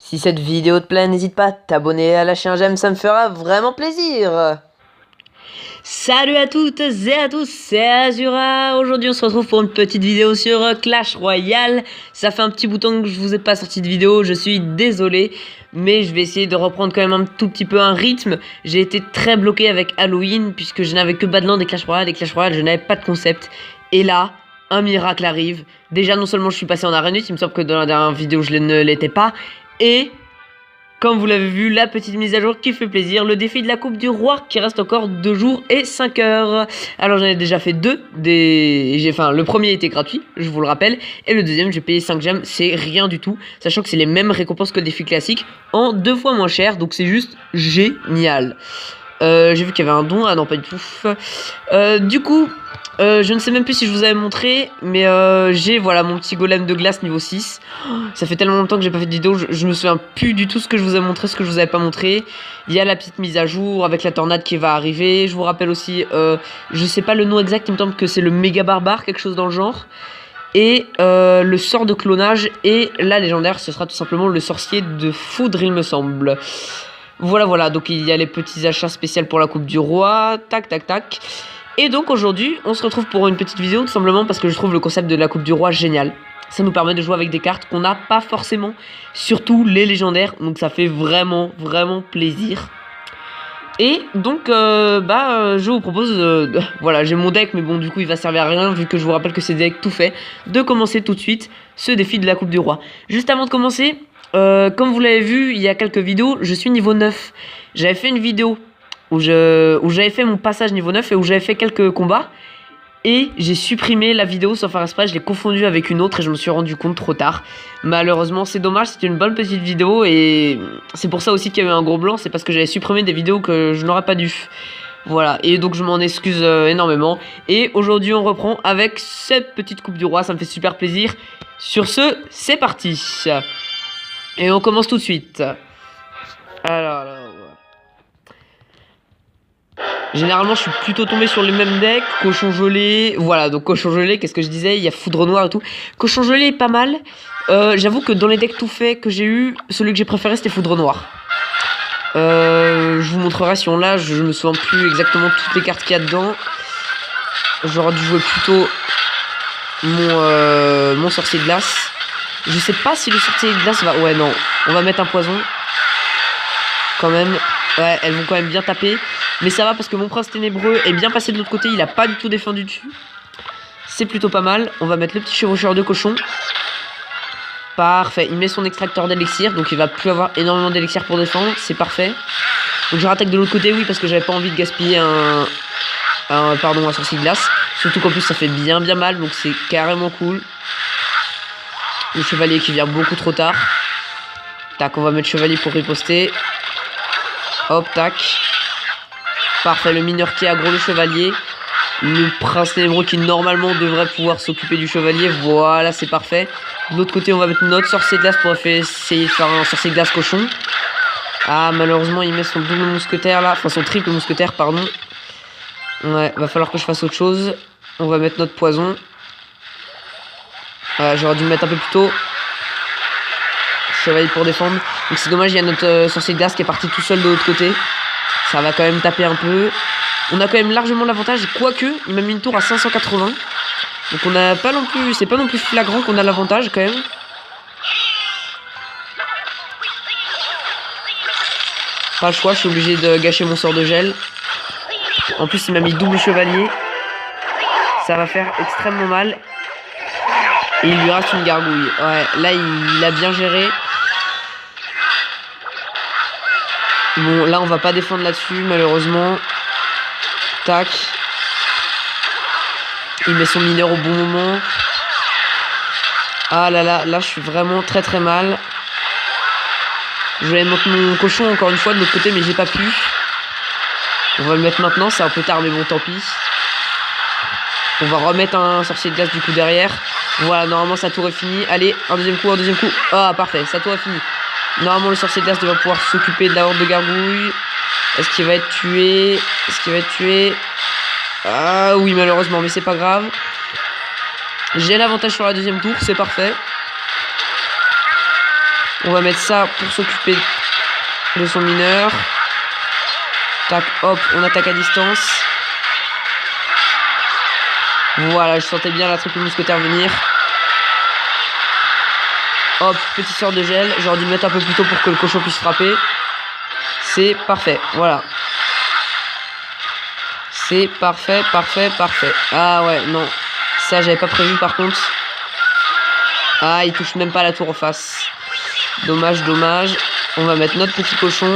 Si cette vidéo te plaît, n'hésite pas à t'abonner, à lâcher un j'aime, ça me fera vraiment plaisir. Salut à toutes et à tous, c'est Azura. Aujourd'hui on se retrouve pour une petite vidéo sur Clash Royale. Ça fait un petit bout de temps que je vous ai pas sorti de vidéo, je suis désolé. Mais je vais essayer de reprendre quand même un tout petit peu un rythme. J'ai été très bloqué avec Halloween puisque je n'avais que Badland et Clash Royale. Et Clash Royale je n'avais pas de concept. Et là, un miracle arrive. Déjà non seulement je suis passé en arène 8, il me semble que dans la dernière vidéo je ne l'étais pas. Et... comme vous l'avez vu, la petite mise à jour qui fait plaisir, le défi de la Coupe du Roi qui reste encore 2 jours et 5 heures. Alors j'en ai déjà fait 2, le premier était gratuit, je vous le rappelle, et le deuxième j'ai payé 5 gemmes, c'est rien du tout, sachant que c'est les mêmes récompenses que le défi classique, en 2 fois moins cher, donc c'est juste génial. J'ai vu qu'il y avait un don, ah non pas du tout. Du coup... je ne sais même plus si je vous avais montré, mais j'ai voilà mon petit golem de glace niveau 6. Ça fait tellement longtemps que j'ai pas fait de vidéo, je me souviens plus du tout ce que je vous ai montré, ce que je vous avais pas montré. Il y a la petite mise à jour avec la tornade qui va arriver. Je vous rappelle aussi, je sais pas le nom exact, il me semble que c'est le méga barbare, quelque chose dans le genre. Et le sort de clonage et la légendaire, ce sera tout simplement le sorcier de foudre, il me semble. Voilà, donc il y a les petits achats spéciaux pour la Coupe du Roi, tac. Et donc aujourd'hui, on se retrouve pour une petite vidéo, tout simplement parce que je trouve le concept de la Coupe du Roi génial. Ça nous permet de jouer avec des cartes qu'on n'a pas forcément, surtout les légendaires, donc ça fait vraiment plaisir. Et donc, je vous propose, voilà, j'ai mon deck, mais bon, du coup, il va servir à rien, vu que je vous rappelle que c'est des decks tout fait, de commencer tout de suite ce défi de la Coupe du Roi. Juste avant de commencer, comme vous l'avez vu, il y a quelques vidéos, je suis niveau 9. J'avais fait une vidéo où j'avais fait mon passage niveau 9 et où j'avais fait quelques combats. Et j'ai supprimé la vidéo sans faire exprès, je l'ai confondue avec une autre et je me suis rendu compte trop tard. Malheureusement, c'est dommage, c'était une bonne petite vidéo et c'est pour ça aussi qu'il y a eu un gros blanc, c'est parce que j'avais supprimé des vidéos que je n'aurais pas dû. Voilà, et donc je m'en excuse énormément. Et aujourd'hui, on reprend avec cette petite Coupe du Roi, ça me fait super plaisir. Sur ce, c'est parti. Et on commence tout de suite. Alors... généralement, je suis plutôt tombé sur les mêmes decks. Cochon gelé, voilà, donc cochon gelé, qu'est-ce que je disais? Il y a foudre noire et tout. Cochon gelé est pas mal. J'avoue que dans les decks tout faits que j'ai eu, celui que j'ai préféré c'était foudre noire. Je vous montrerai si on l'a, je me souviens plus exactement toutes les cartes qu'il y a dedans. J'aurais dû jouer plutôt mon sorcier de glace. Je sais pas si le sorcier de glace va... ouais, non, on va mettre un poison. Quand même, ouais, elles vont quand même bien taper. Mais ça va parce que mon prince ténébreux est bien passé de l'autre côté. Il a pas du tout défendu dessus. C'est plutôt pas mal. On va mettre le petit chevaucheur de cochon. Parfait. Il met son extracteur d'élixir. Donc il va plus avoir énormément d'élixir pour défendre. C'est parfait. Donc je rattaque de l'autre côté, oui, parce que j'avais pas envie de gaspiller un sorcier de glace. Surtout qu'en plus ça fait bien mal. Donc c'est carrément cool. Le chevalier qui vient beaucoup trop tard. Tac, on va mettre chevalier pour riposter. Hop, tac. Parfait, le mineur qui aggro le chevalier. Le prince ténébreux qui normalement devrait pouvoir s'occuper du chevalier. Voilà, c'est parfait. De l'autre côté, on va mettre notre sorcier de glace pour essayer de faire un sorcier de glace cochon. Ah, malheureusement, il met son double mousquetaire là. Enfin, son triple mousquetaire, pardon. Ouais, va falloir que je fasse autre chose. On va mettre notre poison. J'aurais dû le mettre un peu plus tôt. Chevalier pour défendre. Donc c'est dommage, il y a notre sorcier de glace qui est parti tout seul de l'autre côté. Ça va quand même taper un peu. On a quand même largement l'avantage, quoique il m'a mis une tour à 580. Donc on n'a pas non plus, c'est pas non plus flagrant qu'on a l'avantage quand même. Pas le choix, je suis obligé de gâcher mon sort de gel. En plus il m'a mis double chevalier. Ça va faire extrêmement mal. Et il lui reste une gargouille. Ouais, là il a bien géré. Bon, là, on va pas défendre là-dessus, malheureusement. Tac. Il met son mineur au bon moment. Ah là, je suis vraiment très mal. Je voulais mettre mon cochon encore une fois de l'autre côté, mais j'ai pas pu. On va le mettre maintenant, c'est un peu tard, mais bon, tant pis. On va remettre un sorcier de glace du coup derrière. Voilà, normalement, sa tour est finie. Allez, un deuxième coup. Ah, parfait, sa tour est finie. Normalement, le sorcier de glace devrait pouvoir s'occuper de la horde de gargouilles. Est-ce qu'il va être tué? Ah oui, malheureusement, mais c'est pas grave. J'ai l'avantage sur la deuxième tour, c'est parfait. On va mettre ça pour s'occuper de son mineur. Tac, hop, on attaque à distance. Voilà, je sentais bien la triple mousquetaire venir. Hop, petit sort de gel. J'aurais dû le mettre un peu plus tôt pour que le cochon puisse frapper. C'est parfait, voilà. C'est parfait, parfait, parfait. Ah ouais, non. Ça, j'avais pas prévu par contre. Ah, il touche même pas la tour en face. Dommage, dommage. On va mettre notre petit cochon.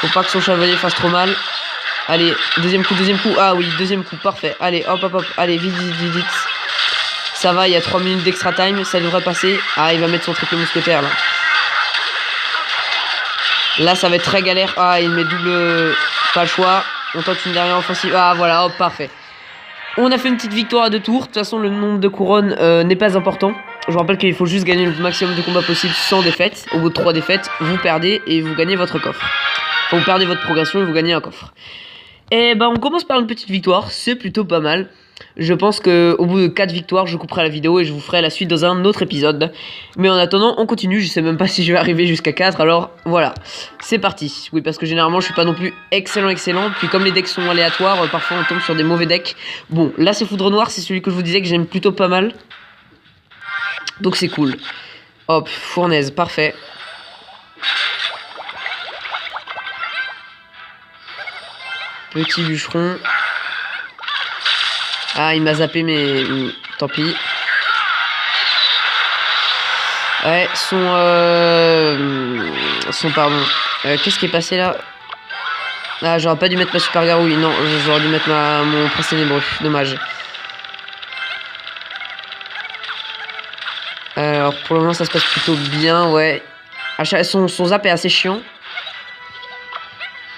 Faut pas que son chevalier fasse trop mal. Allez, deuxième coup, deuxième coup. Ah oui, deuxième coup, parfait. Allez, hop, hop, hop. Allez, vite, vite, vite, vite. Ça va, il y a 3 minutes d'extra time. Ça devrait passer. Ah, il va mettre son triple mousquetaire là. Là, ça va être très galère. Ah, il met double... Pas le choix. On tente une dernière offensive. Ah, voilà, hop, parfait. On a fait une petite victoire à 2 tours. De toute façon, le nombre de couronnes n'est pas important. Je vous rappelle qu'il faut juste gagner le maximum de combats possible sans défaite. Au bout de 3 défaites, vous perdez et vous gagnez votre coffre. Enfin, vous perdez votre progression et vous gagnez un coffre. Et ben, on commence par une petite victoire. C'est plutôt pas mal. Je pense qu'au bout de 4 victoires, je couperai la vidéo et je vous ferai la suite dans un autre épisode. Mais en attendant, on continue. Je sais même pas si je vais arriver jusqu'à 4. Alors voilà, c'est parti. Oui, parce que généralement, je suis pas non plus excellent. Puis comme les decks sont aléatoires, parfois on tombe sur des mauvais decks. Bon, là c'est Foudre Noire. C'est celui que je vous disais que j'aime plutôt pas mal. Donc c'est cool. Hop, fournaise, parfait. Petit bûcheron. Ah, il m'a zappé, mais tant pis. Ouais, pardon. Qu'est-ce qui est passé là? Ah, j'aurais pas dû mettre ma super garouille. Non, j'aurais dû mettre mon prince ténébreux. Dommage. Alors, pour le moment, ça se passe plutôt bien, ouais. Son zap est assez chiant.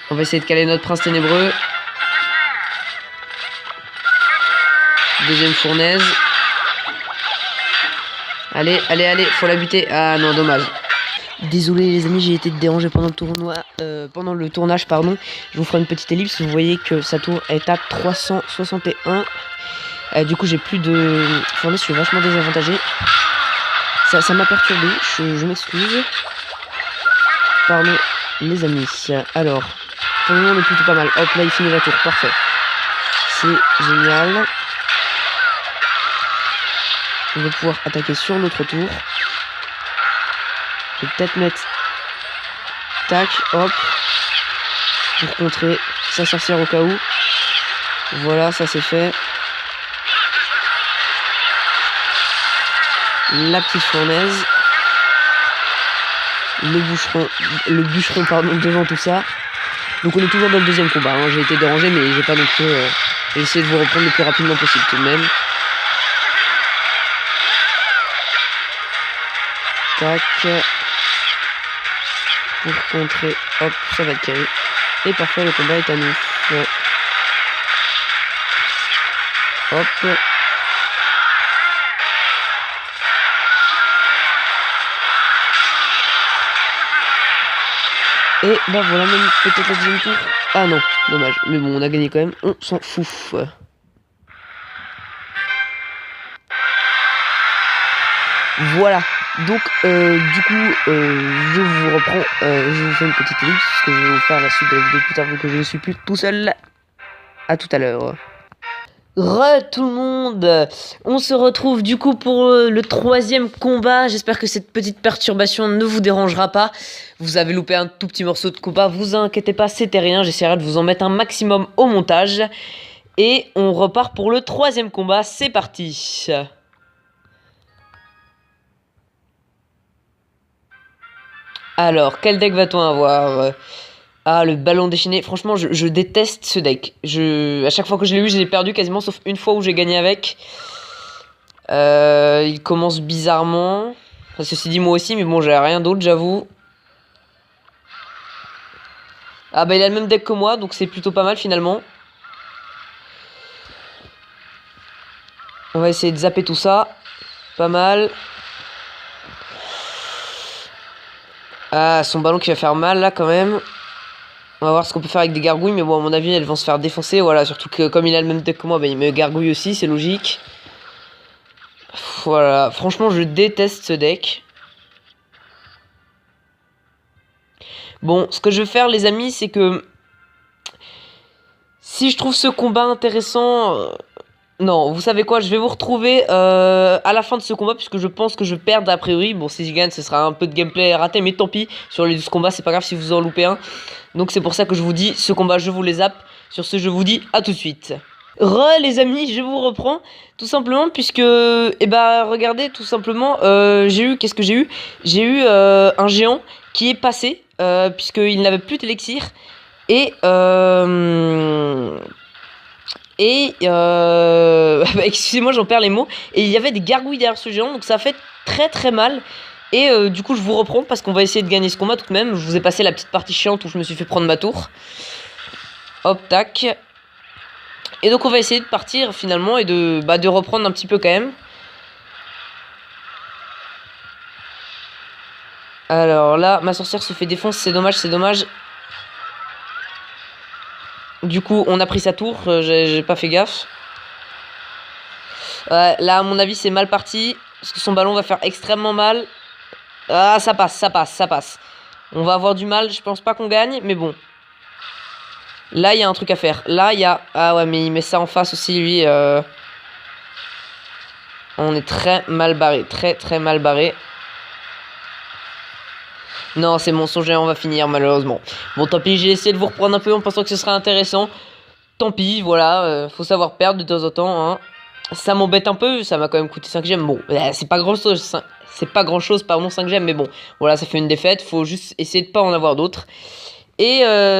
On va essayer de caler notre prince ténébreux. Deuxième fournaise. Allez, allez, allez, faut la buter. Ah non, dommage. Désolé les amis, j'ai été dérangé pendant le tournage, pardon. Je vous ferai une petite ellipse. Vous voyez que sa tour est à 361. Du coup, j'ai plus de fournaise, je suis vachement désavantagé. Ça m'a perturbé, je m'excuse. Pardon les amis. Alors, pour le moment on est plutôt pas mal. Hop, là il finit la tour, parfait. C'est génial. On va pouvoir attaquer sur notre tour. Je vais peut-être mettre... Tac, hop. Pour contrer sa sorcière au cas où. Voilà, ça c'est fait. La petite fournaise. Le bûcheron pardon, devant tout ça. Donc on est toujours dans le deuxième combat. Hein. J'ai été dérangé, mais j'ai pas non plus... j'ai essayé de vous reprendre le plus rapidement possible tout de même. Tac. Pour contrer. Hop, ça va être carré. Et parfois le combat est à nous. Ouais. Hop. Et bah voilà, même peut-être la deuxième tour. Ah non, dommage. Mais bon, on a gagné quand même. On s'en fout. Voilà. Donc, du coup, je vous reprends. Je vous fais une petite ellipse parce que je vais vous faire la suite de la vidéo plus tard vu que je ne suis plus tout seul. À tout à l'heure. Tout le monde, on se retrouve du coup pour le troisième combat. J'espère que cette petite perturbation ne vous dérangera pas. Vous avez loupé un tout petit morceau de combat, vous inquiétez pas, c'était rien. J'essaierai de vous en mettre un maximum au montage. Et on repart pour le troisième combat, c'est parti. Alors, quel deck va-t-on avoir? Ah, le ballon déchaîné. Franchement, je déteste ce deck. À chaque fois que je l'ai eu, je l'ai perdu quasiment, sauf une fois où j'ai gagné avec. Il commence bizarrement. Enfin, ceci dit, moi aussi, mais bon, j'ai rien d'autre, j'avoue. Ah bah, il a le même deck que moi, donc c'est plutôt pas mal, finalement. On va essayer de zapper tout ça. Pas mal. Ah, son ballon qui va faire mal, là, quand même. On va voir ce qu'on peut faire avec des gargouilles, mais bon, à mon avis, elles vont se faire défoncer. Voilà, surtout que comme il a le même deck que moi, bah, il me gargouille aussi, c'est logique. Voilà, franchement, je déteste ce deck. Bon, ce que je vais faire, les amis, c'est que... Si je trouve ce combat intéressant... Non, vous savez quoi, je vais vous retrouver à la fin de ce combat, puisque je pense que je vais perdre a priori. Bon, si je gagne, ce sera un peu de gameplay raté, mais tant pis. Sur les 12 combats, c'est pas grave si vous en loupez un. Donc c'est pour ça que je vous dis, ce combat, je vous les zappe. Sur ce, je vous dis à tout de suite. Les amis, je vous reprends, tout simplement, puisque... Eh bah, regardez, tout simplement, j'ai eu... Qu'est-ce que j'ai eu? J'ai eu un géant qui est passé, puisqu'il n'avait plus d'élixir. Et excusez-moi, j'en perds les mots. Et il y avait des gargouilles derrière ce géant, donc ça fait très très mal. Et du coup, je vous reprends parce qu'on va essayer de gagner ce combat tout de même. Je vous ai passé la petite partie chiante où je me suis fait prendre ma tour. Hop, tac. Et donc, on va essayer de partir finalement et de reprendre un petit peu quand même. Alors là, ma sorcière se fait défoncer, c'est dommage, c'est dommage. Du coup, on a pris sa tour, j'ai pas fait gaffe. Là, à mon avis, c'est mal parti. Parce que son ballon va faire extrêmement mal. Ah, ça passe, ça passe, ça passe. On va avoir du mal, je pense pas qu'on gagne, mais bon. Là, il y a un truc à faire. Là, il y a... Ah ouais, mais il met ça en face aussi, lui. On est très mal barré, très très mal barré. Non, c'est mon son géant, on va finir, malheureusement. Bon, tant pis, j'ai essayé de vous reprendre un peu en pensant que ce serait intéressant. Tant pis, voilà, faut savoir perdre de temps en temps, hein. Ça m'embête un peu, ça m'a quand même coûté 5 gemmes. Bon, c'est pas grand chose, c'est pas grand chose, pardon, 5 gemmes, mais bon, voilà, ça fait une défaite. Faut juste essayer de pas en avoir d'autres. Et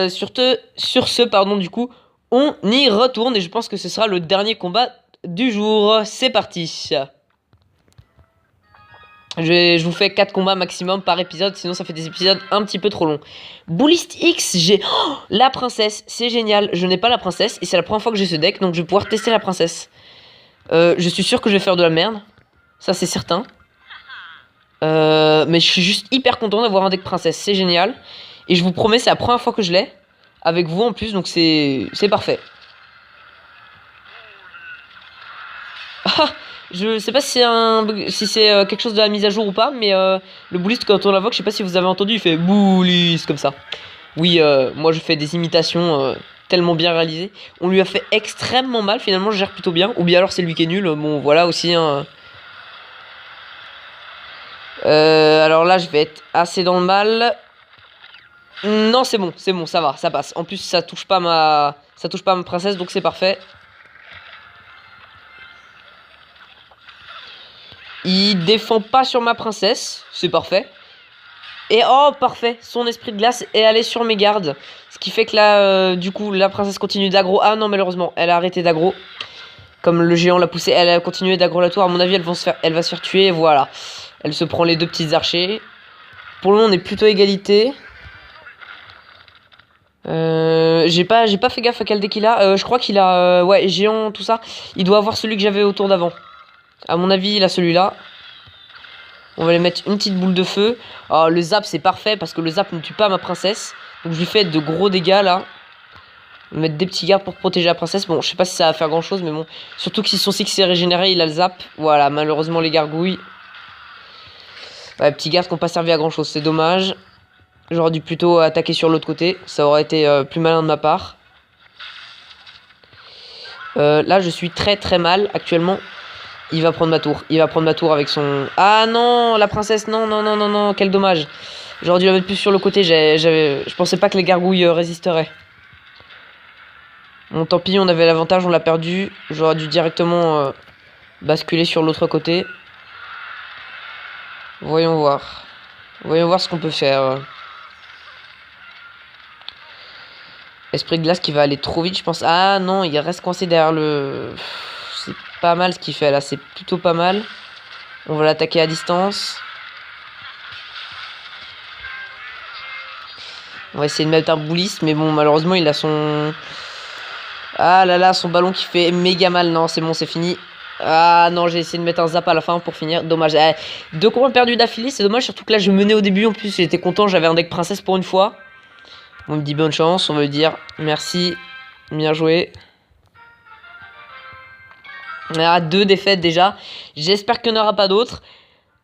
sur ce, pardon, du coup, on y retourne et je pense que ce sera le dernier combat du jour. C'est parti. Je vous fais 4 combats maximum par épisode, sinon ça fait des épisodes un petit peu trop longs. Bullist X, j'ai la princesse, c'est génial. Je n'ai pas la princesse et c'est la première fois que j'ai ce deck, donc je vais pouvoir tester la princesse. Je suis sûr que je vais faire de la merde, ça c'est certain. Mais je suis juste hyper content d'avoir un deck princesse, c'est génial. Et je vous promets, c'est la première fois que je l'ai, avec vous en plus, donc c'est parfait. Ah, je sais pas si c'est quelque chose de la mise à jour ou pas, mais le Bullist, quand on l'invoque, je sais pas si vous avez entendu, il fait Bullist comme ça. Oui, moi je fais des imitations tellement bien réalisées. On lui a fait extrêmement mal, finalement je gère plutôt bien. Ou bien alors c'est lui qui est nul, bon voilà aussi. Hein. Alors là je vais être assez dans le mal. Non, c'est bon, ça va, ça passe. En plus ça touche pas ma princesse, donc c'est parfait. Il défend pas sur ma princesse, c'est parfait. Et oh, parfait, son esprit de glace est allé sur mes gardes. Ce qui fait que là, du coup, la princesse continue d'aggro. Ah non, malheureusement, elle a arrêté d'aggro. Comme le géant l'a poussé, elle a continué d'aggro la tour. À mon avis, elle va se faire tuer, voilà. Elle se prend les deux petites archers. Pour le moment, on est plutôt égalité. J'ai pas fait gaffe à quel deck il a. Je crois qu'il a, ouais, géant, tout ça. Il doit avoir celui que j'avais au tour d'avant. À mon avis, il a celui-là. On va lui mettre une petite boule de feu. Oh, le zap, c'est parfait parce que le zap ne tue pas ma princesse. Donc, je lui fais de gros dégâts là. On va mettre des petits gardes pour protéger la princesse. Bon, je sais pas si ça va faire grand chose, mais bon. Surtout que si son cycle s'est régénéré, il a le zap. Voilà, malheureusement, les gargouilles. Ouais, petits gardes qui n'ont pas servi à grand chose, c'est dommage. J'aurais dû plutôt attaquer sur l'autre côté. Ça aurait été plus malin de ma part. Là, je suis très très mal actuellement. Il va prendre ma tour. Il va prendre ma tour avec son... Ah non, la princesse, non, non, non, non, non, quel dommage. J'aurais dû la mettre plus sur le côté. Je pensais pas que les gargouilles résisteraient. Bon, tant pis, on avait l'avantage, on l'a perdu. J'aurais dû directement basculer sur l'autre côté. Voyons voir. Voyons voir ce qu'on peut faire. Esprit de glace qui va aller trop vite, je pense. Ah non, il reste coincé derrière le... C'est pas mal ce qu'il fait là, c'est plutôt pas mal. On va l'attaquer à distance. On va essayer de mettre un bouliste, mais bon, malheureusement, il a son... Ah là là, son ballon qui fait méga mal. Non, c'est bon, c'est fini. Ah non, j'ai essayé de mettre un zap à la fin pour finir. Dommage. Deux combats perdus d'affilée, c'est dommage. Surtout que là, je menais au début. En plus, j'étais content, j'avais un deck princesse pour une fois. On me dit bonne chance, on va lui dire merci. Bien joué. Ah, 2 défaites déjà. J'espère qu'il n'y en aura pas d'autres.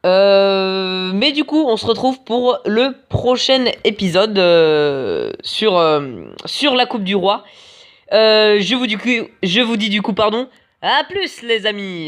Mais du coup, on se retrouve pour le prochain épisode sur la Coupe du Roi. Je vous dis du coup, pardon. À plus les amis.